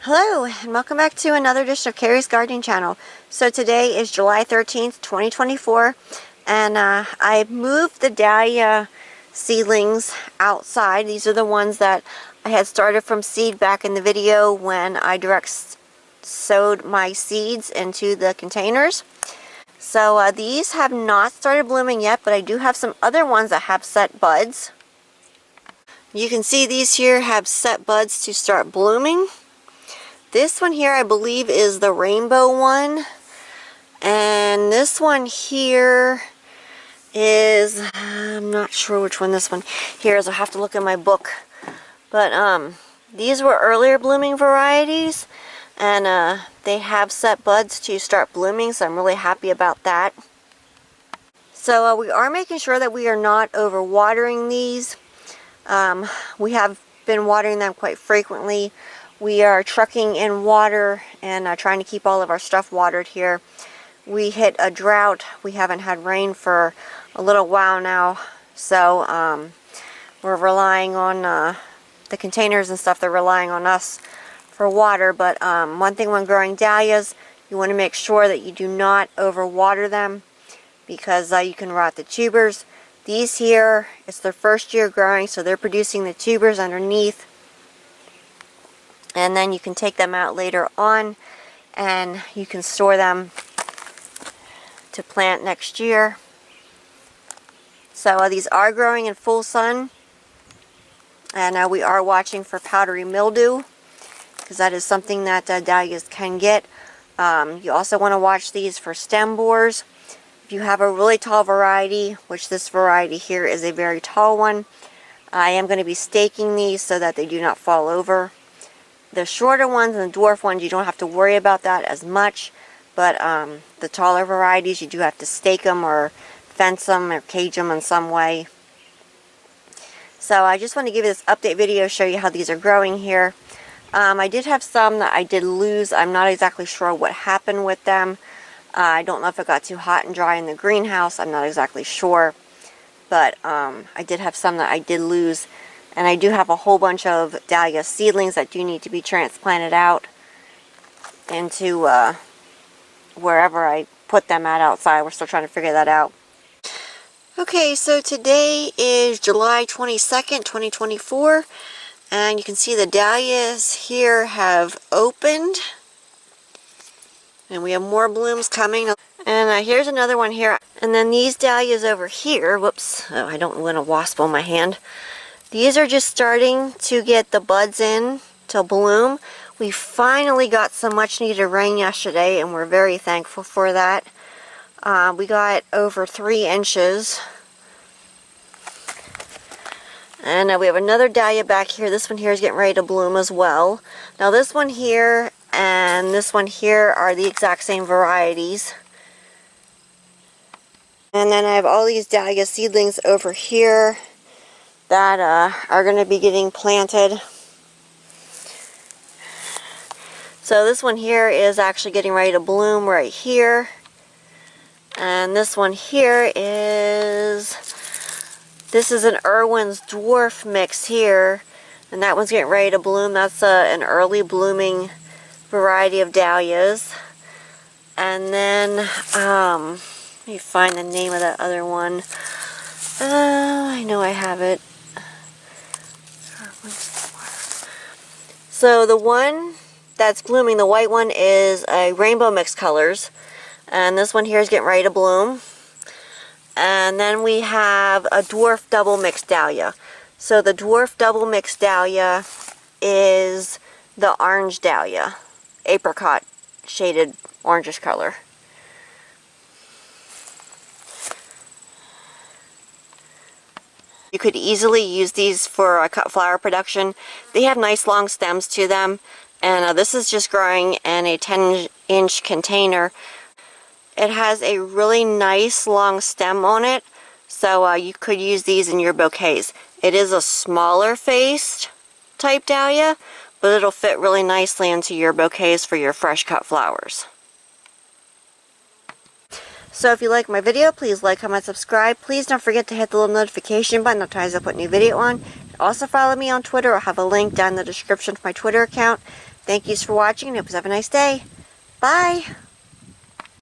Hello and welcome back to another edition of Carrie's Gardening Channel. So today is July 13th, 2024, and I moved the Dahlia seedlings outside. These are the ones that I had started from seed back in the video when I direct sowed my seeds into the containers. So these have not started blooming yet, but I do have some other ones that have set buds. You can see these here have set buds to start blooming. This one here I believe is the rainbow one, and this one here is, I'm not sure which one this one here is. I'll have to look in my book. But these were earlier blooming varieties, and they have set buds to start blooming, so I'm really happy about that. So we are making sure that we are not overwatering these. We have been watering them quite frequently. We are trucking in water and trying to keep all of our stuff watered here. We hit a drought. We haven't had rain for a little while now, so we're relying on the containers and stuff. They're relying on us for water. But one thing when growing dahlias, you want to make sure that you do not overwater them, because you can rot the tubers. These here, it's their first year growing, so they're producing the tubers underneath. And then you can take them out later on and you can store them to plant next year. So these are growing in full sun, and we are watching for powdery mildew, because that is something that dahlias can get. You also want to watch these for stem borers. If you have a really tall variety, which this variety here is a very tall one, I am going to be staking these so that they do not fall over. The shorter ones and the dwarf ones, you don't have to worry about that as much, but the taller varieties, you do have to stake them or fence them or cage them in some way. So I just want to give you this update video, show you how these are growing here. I did have some that I did lose. I'm not exactly sure what happened with them. I don't know if it got too hot and dry in the greenhouse. I'm not exactly sure, but I did have some that I did lose. And I do have a whole bunch of Dahlia seedlings that do need to be transplanted out into wherever I put them at outside. We're still trying to figure that out. Okay, so today is July 22nd, 2024. And you can see the dahlias here have opened. And we have more blooms coming. And here's another one here. And then these dahlias over here, whoops, oh, I don't want a wasp on my hand. These are just starting to get the buds in to bloom. We finally got some much needed rain yesterday, and we're very thankful for that. We got over 3 inches. And we have another dahlia back here. This one here is getting ready to bloom as well. Now this one here and this one here are the exact same varieties. And then I have all these dahlia seedlings over here that are going to be getting planted. So this one here is actually getting ready to bloom right here. And this one here is, this is an Irwin's Dwarf mix here. And that one's getting ready to bloom. That's an early blooming variety of dahlias. And then, let me find the name of that other one. I know I have it. So the one that's blooming, the white one, is a rainbow mixed colors, and this one here is getting ready to bloom. And then we have a dwarf double mixed dahlia. So the dwarf double mixed dahlia is the orange dahlia, apricot shaded orangish color. You could easily use these for cut flower production. They have nice long stems to them, and this is just growing in a 10-inch container. It has a really nice long stem on it, so you could use these in your bouquets. It is a smaller faced type dahlia, but it'll fit really nicely into your bouquets for your fresh cut flowers. So if you like my video, please like, comment, subscribe. Please don't forget to hit the little notification button as I put a new video on. Also follow me on Twitter. I'll have a link down in the description for my Twitter account. Thank yous for watching. Hope you have a nice day. Bye.